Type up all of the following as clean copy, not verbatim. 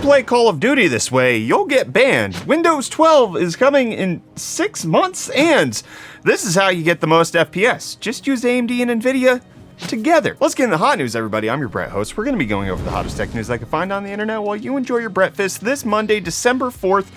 play Call of Duty this way, you'll get banned. Windows 12 is coming in 6 months, and this is how you get the most FPS. Just use AMD and Nvidia together. Let's get in the hot news, everybody. I'm your Brett host. We're going to be going over the hottest tech news I can find on the internet while you enjoy your breakfast this Monday, December 4th,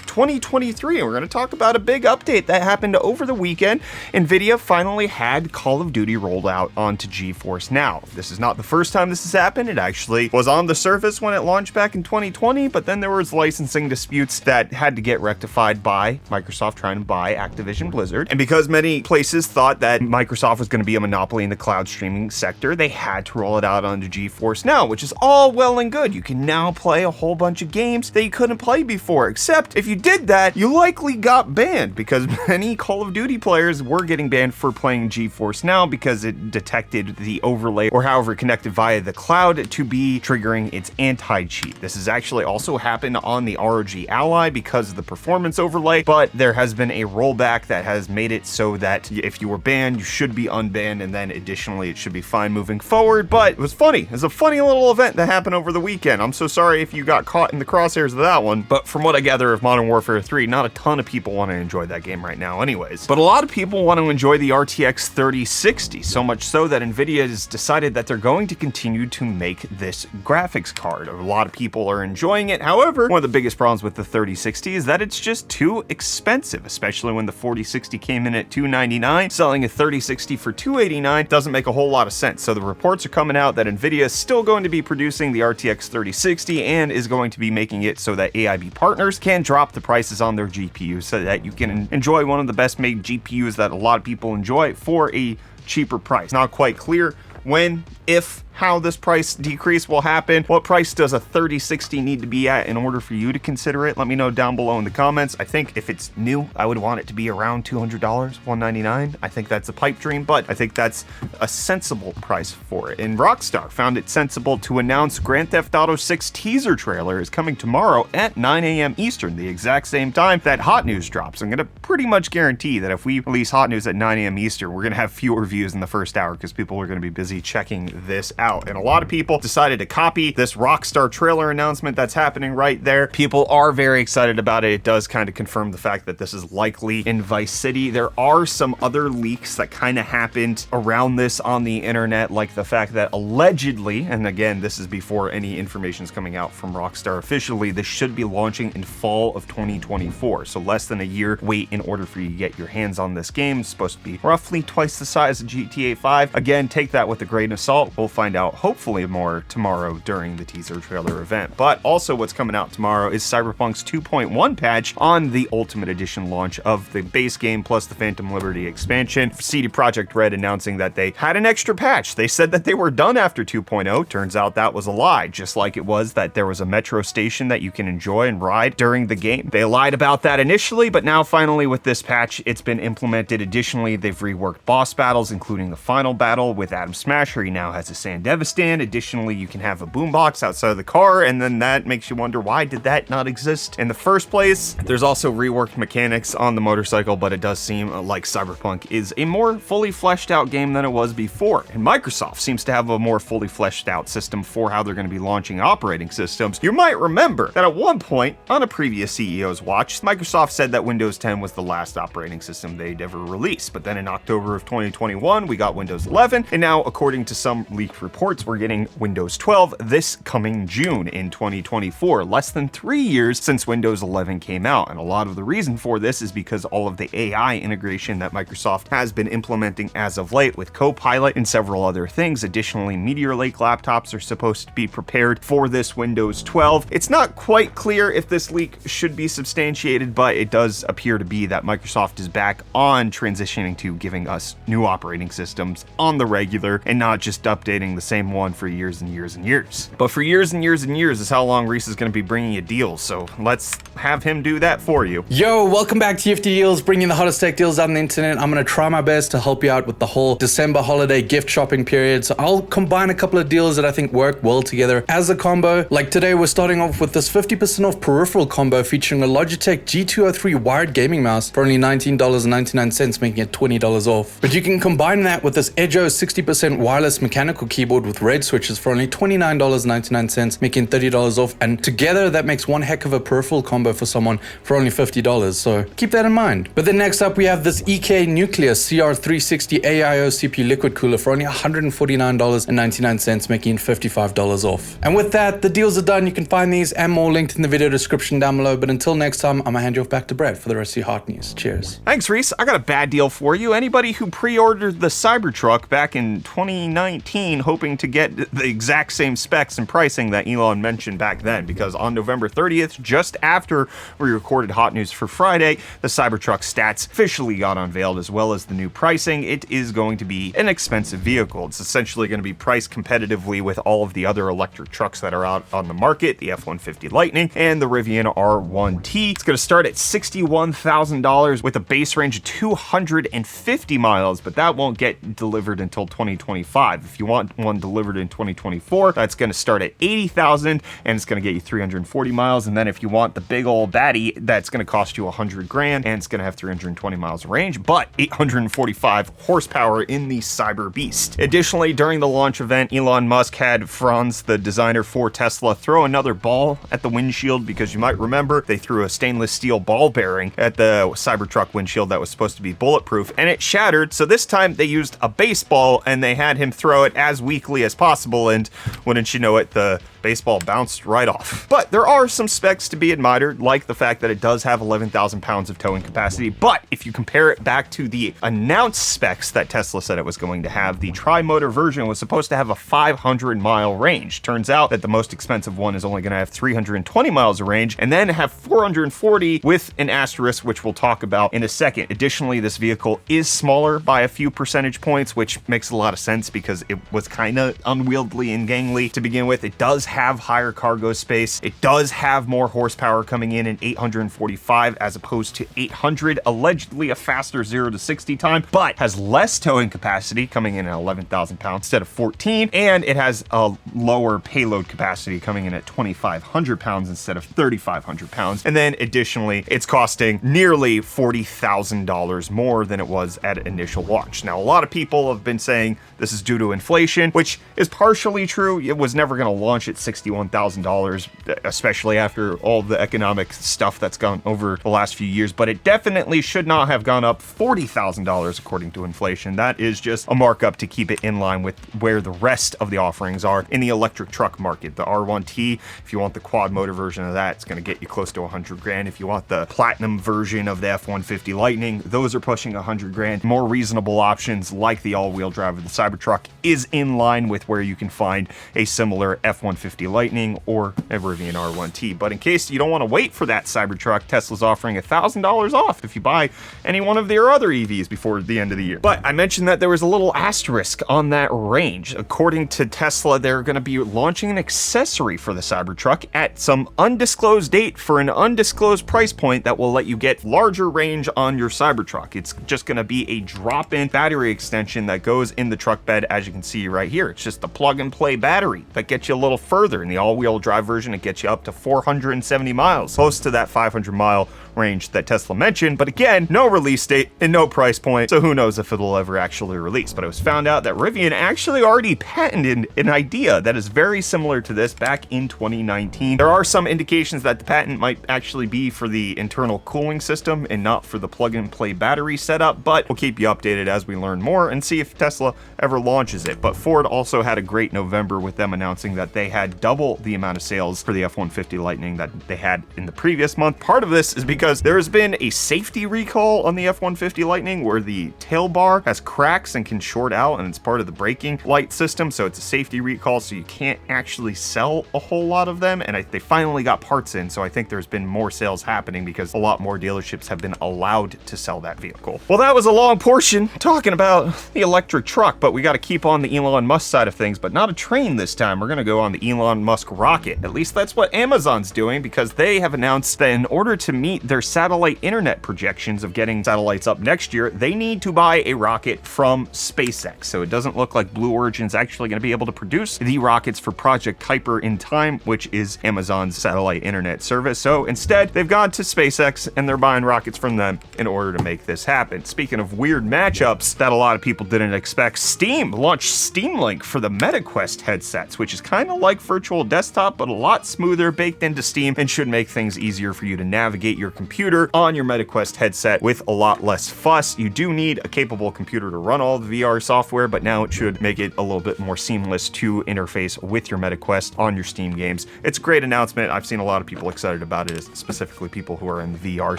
2023, and we're going to talk about a big update that happened over the weekend. Nvidia finally had Call of Duty rolled out onto GeForce Now. This is not the first time this has happened. It actually was on the surface when it launched back in 2020, but then there was licensing disputes that had to get rectified by Microsoft trying to buy Activision Blizzard. And because many places thought that Microsoft was going to be a monopoly in the cloud streaming sector, they had to roll it out onto GeForce Now, which is all well and good. You can now play a whole bunch of games that you couldn't play before, except if you did that, you likely got banned because many Call of Duty players were getting banned for playing GeForce Now because it detected the overlay or however connected via the cloud to be triggering its anti-cheat. This has actually also happened on the ROG Ally because of the performance overlay, but there has been a rollback that has made it so that if you were banned, you should be unbanned, and then additionally, it should be fine moving forward. But it was funny. It was a funny little event that happened over the weekend. I'm so sorry if you got caught in the crosshairs of that one, but from what I gather of Modern Warfare 3, not a ton of people want to enjoy that game right now anyways. But a lot of people want to enjoy the RTX 3060, so much so that Nvidia has decided that they're going to continue to make this graphics card. A lot of people are enjoying it. However, one of the biggest problems with the 3060 is that it's just too expensive, especially when the 4060 came in at $299. Selling a 3060 for $289 doesn't make a whole lot of sense. So the reports are coming out that Nvidia is still going to be producing the RTX 3060 and is going to be making it so that AIB partners can drop the prices on their GPUs so that you can enjoy one of the best made GPUs that a lot of people enjoy for a cheaper price. Not quite clear when, if, how this price decrease will happen. What price does a 3060 need to be at in order for you to consider it? Let me know down below in the comments. I think if it's new, I would want it to be around $200, $199. I think that's a pipe dream, but I think that's a sensible price for it. And Rockstar found it sensible to announce Grand Theft Auto 6 teaser trailer is coming tomorrow at 9 a.m. Eastern, the exact same time that Hot News drops. I'm gonna pretty much guarantee that if we release Hot News at 9 a.m. Eastern, we're gonna have fewer views in the first hour because people are gonna be busy checking this out. And a lot of people decided to copy this Rockstar trailer announcement that's happening right there. People are very excited about it. It does kind of confirm the fact that this is likely in Vice City. There are some other leaks that kind of happened around this on the internet, like the fact that allegedly, and again, this is before any information is coming out from Rockstar officially, this should be launching in fall of 2024. So less than a year wait in order for you to get your hands on this game. It's supposed to be roughly twice the size of GTA 5. Again, take that with a grain of salt. We'll find out hopefully more tomorrow during the teaser trailer event. But also what's coming out tomorrow is Cyberpunk's 2.1 patch on the Ultimate Edition launch of the base game plus the Phantom Liberty expansion. CD Projekt Red announcing that they had an extra patch. They said that they were done after 2.0. Turns out that was a lie, just like it was that there was a metro station that you can enjoy and ride during the game. They lied about that initially, but now finally with this patch, it's been implemented. Additionally, they've reworked boss battles, including the final battle with Adam Smasher. He now has a Sandevis stand. Additionally, you can have a boombox outside of the car, and then that makes you wonder, why did that not exist in the first place? There's also reworked mechanics on the motorcycle, but it does seem like Cyberpunk is a more fully fleshed out game than it was before. And Microsoft seems to have a more fully fleshed out system for how they're going to be launching operating systems. You might remember that at one point on a previous CEO's watch, Microsoft said that Windows 10 was the last operating system they'd ever release. But then in October of 2021, we got Windows 11, and now according to some leaked reports, we're getting Windows 12 this coming June in 2024, less than 3 years since Windows 11 came out. And a lot of the reason for this is because all of the AI integration that Microsoft has been implementing as of late with Copilot and several other things. Additionally, Meteor Lake laptops are supposed to be prepared for this Windows 12. It's not quite clear if this leak should be substantiated, but it does appear to be that Microsoft is back on transitioning to giving us new operating systems on the regular and not just updating the same one for years and years and years. But for years and years and years is how long Reece is going to be bringing you deals, so let's have him do that for you. Yo, welcome back to UFD Deals, bringing the hottest tech deals out on the internet. I'm going to try my best to help you out with the whole December holiday gift shopping period, so I'll combine a couple of deals that I think work well together as a combo. Like today, we're starting off with this 50% off peripheral combo featuring a Logitech G203 wired gaming mouse for only $19.99, making it $20 off. But you can combine that with this Edge 60% 1 wireless mechanical keyboard with red switches for only $29.99, making $30 off. And together that makes one heck of a peripheral combo for someone for only $50. So keep that in mind. But then next up we have this EK Nuclear CR360 AIO CPU liquid cooler for only $149.99, making $55 off. And with that, the deals are done. You can find these and more linked in the video description down below. But until next time, I'm gonna hand you off back to Brett for the rest of your hot news. Cheers. Thanks, Reece. I got a bad deal for you. Anybody who pre-ordered the Cybertruck back in 2019 hoping to get the exact same specs and pricing that Elon mentioned back then, because on November 30th, just after we recorded hot news for Friday, the Cybertruck stats officially got unveiled, as well as the new pricing. It is going to be an expensive vehicle. It's essentially going to be priced competitively with all of the other electric trucks that are out on the market, the F-150 Lightning and the Rivian R1T. It's going to start at $61,000 with a base range of 250 miles, but that won't get delivered until 2025. If you want one delivered in 2024, that's going to start at $80,000 and it's going to get you 340 miles. And then if you want the big old baddie, that's going to cost you $100,000 and it's going to have 320 miles of range, but 845 horsepower in the Cyber Beast. Additionally, during the launch event, Elon Musk had Franz, the designer for Tesla, throw another ball at the windshield, because you might remember they threw a stainless steel ball bearing at the Cybertruck windshield that was supposed to be bulletproof and it shattered. So this time they used a baseball and they had him throw it as weakly as possible, and wouldn't you know it, the baseball bounced right off. But there are some specs to be admired, like the fact that it does have 11,000 pounds of towing capacity. But if you compare it back to the announced specs that Tesla said it was going to have, the tri-motor version was supposed to have a 500-mile range. Turns out that the most expensive one is only going to have 320 miles of range, and then have 440 with an asterisk, which we'll talk about in a second. Additionally, this vehicle is smaller by a few percentage points, which makes a lot of sense because it was kind of unwieldy and gangly to begin with. It does have higher cargo space. It does have more horsepower coming in 845 as opposed to 800, allegedly a faster 0 to 60 time, but has less towing capacity coming in at 11,000 pounds instead of 14, and it has a lower payload capacity coming in at 2,500 pounds instead of 3,500 pounds. And then additionally, it's costing nearly $40,000 more than it was at initial launch. Now, a lot of people have been saying this is due to inflation, which is partially true. It was never going to launch at $61,000, especially after all the economic stuff that's gone over the last few years, but it definitely should not have gone up $40,000 according to inflation. That is just a markup to keep it in line with where the rest of the offerings are in the electric truck market. The R1T, if you want the quad motor version of that, it's going to get you close to $100,000. If you want the platinum version of the F-150 Lightning, those are pushing $100,000. More reasonable options like the all-wheel drive of the Cybertruck is in line with where you can find a similar F-150 Lightning or a Rivian R1T. But in case you don't want to wait for that Cybertruck, Tesla's offering $1,000 off if you buy any one of their other EVs before the end of the year. But I mentioned that there was a little asterisk on that range. According to Tesla, they're going to be launching an accessory for the Cybertruck at some undisclosed date for an undisclosed price point that will let you get larger range on your Cybertruck. It's just going to be a drop-in battery extension that goes in the truck bed, as you can see right here. It's just a plug-and-play battery that gets you a little further. In the all-wheel drive version, it gets you up to 470 miles, close to that 500-mile range that Tesla mentioned. But again, no release date and no price point, so who knows if it'll ever actually release. But it was found out that Rivian actually already patented an idea that is very similar to this back in 2019. There are some indications that the patent might actually be for the internal cooling system and not for the plug-and-play battery setup, but we'll keep you updated as we learn more and see if Tesla ever launches it. But Ford also had a great November with them announcing that they had double the amount of sales for the F-150 Lightning that they had in the previous month. Part of this is because there has been a safety recall on the F-150 Lightning where the tail bar has cracks and can short out, and it's part of the braking light system, so it's a safety recall, so you can't actually sell a whole lot of them. And they finally got parts in, so I think there's been more sales happening because a lot more dealerships have been allowed to sell that vehicle. Well, that was a long portion talking about the electric truck, but we got to keep on the Elon Musk side of things, but not a train this time. We're going to go on the Elon Musk rocket. At least that's what Amazon's doing, because they have announced that in order to meet their satellite internet projections of getting satellites up next year, they need to buy a rocket from SpaceX. So it doesn't look like Blue Origin's actually going to be able to produce the rockets for Project Kuiper in time, which is Amazon's satellite internet service. So instead, they've gone to SpaceX and they're buying rockets from them in order to make this happen. Speaking of weird matchups that a lot of people didn't expect, Steam launched Steam Link for the MetaQuest headsets, which is kind of like virtual desktop, but a lot smoother, baked into Steam, and should make things easier for you to navigate your computer on your MetaQuest headset with a lot less fuss. You do need a capable computer to run all the VR software, but now it should make it a little bit more seamless to interface with your MetaQuest on your Steam games. It's a great announcement. I've seen a lot of people excited about it, specifically people who are in the VR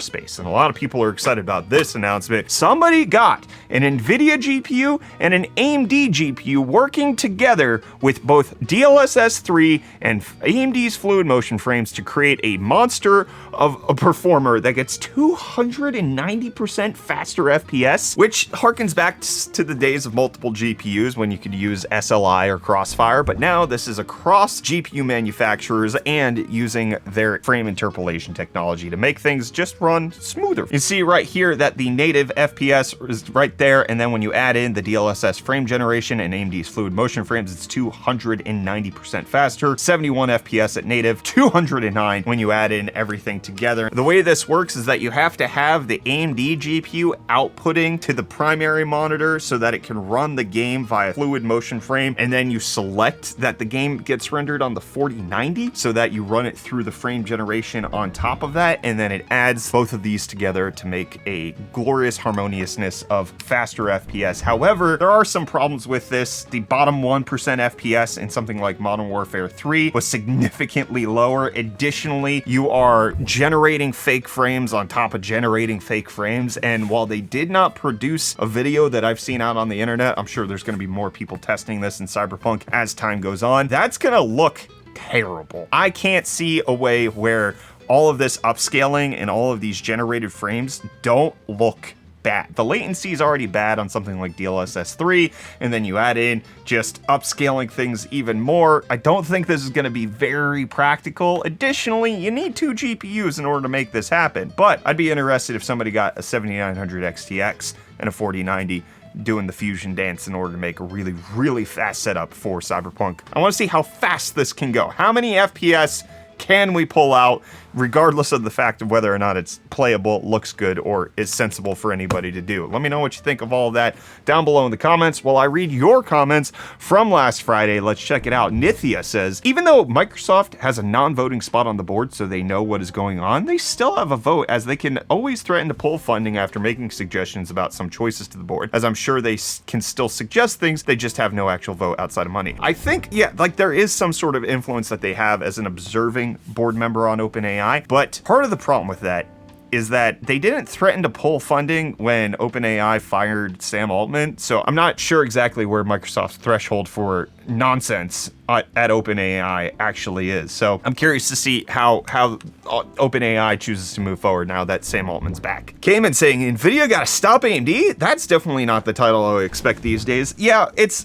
space, and a lot of people are excited about this announcement. Somebody got an Nvidia GPU and an AMD GPU working together with both DLSS 3 and AMD's fluid motion frames to create a monster of a performer that gets 290% faster FPS, which harkens back to the days of multiple GPUs when you could use SLI or Crossfire, but now this is across GPU manufacturers and using their frame interpolation technology to make things just run smoother. You see right here that the native FPS is right there, and then when you add in the DLSS frame generation and AMD's fluid motion frames, it's 290% faster, 71 FPS at native, 209 when you add in everything together. The way this works is that you have to have the AMD GPU outputting to the primary monitor so that it can run the game via fluid motion frame, and then you select that the game gets rendered on the 4090 so that you run it through the frame generation on top of that, and then it adds both of these together to make a glorious harmoniousness of faster FPS. However, there are some problems with this. The bottom 1% FPS in something like Modern Warfare 3 was significantly lower. Additionally, you are generating fake frames on top of generating fake frames, and while they did not produce a video that I've seen out on the internet, I'm sure there's going to be more people testing this in Cyberpunk as time goes on, that's going to look terrible. I can't see a way where all of this upscaling and all of these generated frames don't look bad. The latency is already bad on something like DLSS 3, and then you add in just upscaling things even more. I don't think this is going to be very practical. Additionally, you need 2 GPUs in order to make this happen, but I'd be interested if somebody got a 7900 XTX and a 4090 doing the fusion dance in order to make a really, really fast setup for Cyberpunk. I want to see how fast this can go. How many FPS can we pull out, regardless of the fact of whether or not it's playable, looks good, or is sensible for anybody to do. Let me know what you think of all of that down below in the comments while I read your comments from last Friday. Let's check it out. Nithya says, even though Microsoft has a non-voting spot on the board so they know what is going on, they still have a vote, as they can always threaten to pull funding after making suggestions about some choices to the board, as I'm sure they can still suggest things, they just have no actual vote outside of money. I think, yeah, like there is some sort of influence that they have as an observing board member on OpenAI, but part of the problem with that is that they didn't threaten to pull funding when OpenAI fired Sam Altman, so I'm not sure exactly where Microsoft's threshold for nonsense at OpenAI actually is. So I'm curious to see how OpenAI chooses to move forward now that Sam Altman's back. Cayman saying, Nvidia gotta stop AMD? That's definitely not the title I would expect these days. Yeah, it's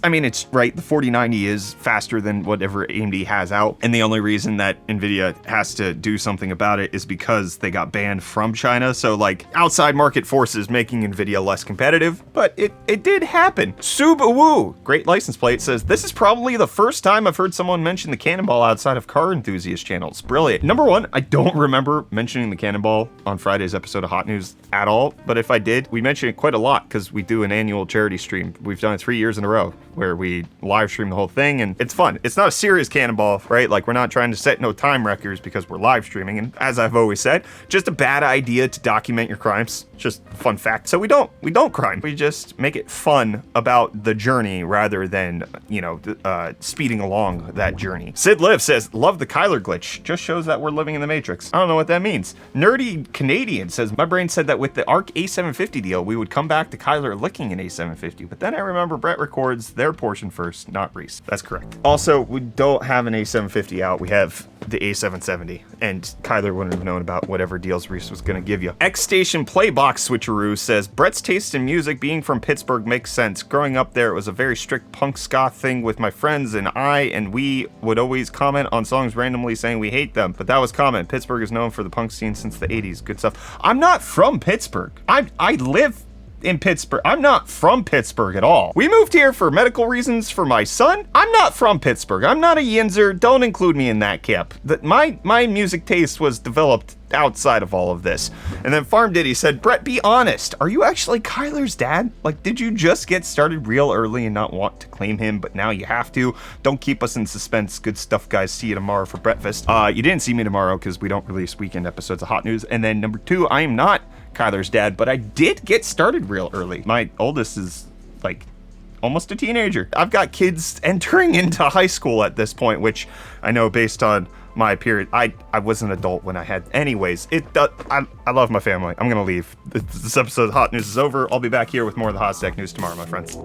right, the 4090 is faster than whatever AMD has out, and the only reason that Nvidia has to do something about it is because they got banned from China, so like outside market forces making Nvidia less competitive, but it did happen. Subawu, great license plate, says, this is probably the first time I've heard someone mention the Cannonball outside of car enthusiast channels. Brilliant. Number one, I don't remember mentioning the Cannonball on Friday's episode of Hot News at all, but if I did, we mention it quite a lot because we do an annual charity stream. We've done it 3 years in a row where we live stream the whole thing, and it's fun. It's not a serious Cannonball, right? Like, we're not trying to set no time records because we're live streaming, and as I've always said, just a bad idea to document your crimes. Just a fun fact. So we don't crime. We just make it fun about the journey rather than, speeding along that journey. Sid Liv says, love the Kyler glitch. Just shows that we're living in the Matrix. I don't know what that means. Nerdy Canadian says, my brain said that with the ARC A750 deal, we would come back to Kyler licking an A750, but then I remember Brett records their portion first, not Reece. That's correct. Also, we don't have an A750 out. We have the A770, and Kyler wouldn't have known about whatever deals Reece was going to give you. X-Station Playbox Switcheroo says, Brett's taste in music being from Pittsburgh makes sense. Growing up there, it was a very strict punk ska thing with my friends, and we would always comment on songs randomly saying we hate them, but that was common. Pittsburgh is known for the punk scene since the 80s. Good stuff. I'm not from Pittsburgh. I live in Pittsburgh. I'm not from Pittsburgh at all. We moved here for medical reasons for my son. I'm not from Pittsburgh. I'm not a Yinzer. Don't include me in that camp. My music taste was developed outside of all of this. And then Farm Diddy said, Brett, be honest. Are you actually Kyler's dad? Like, did you just get started real early and not want to claim him, but now you have to? Don't keep us in suspense. Good stuff, guys. See you tomorrow for breakfast. You didn't see me tomorrow because we don't release weekend episodes of Hot News. And then number 2, I am not Kyler's dad, but I did get started real early. My oldest is like almost a teenager. I've got kids entering into high school at this point, which I know based on my period, I was an adult when I had. Anyways, I love my family. I'm gonna leave. This episode of Hot News is over. I'll be back here with more of the hot tech news tomorrow, my friends.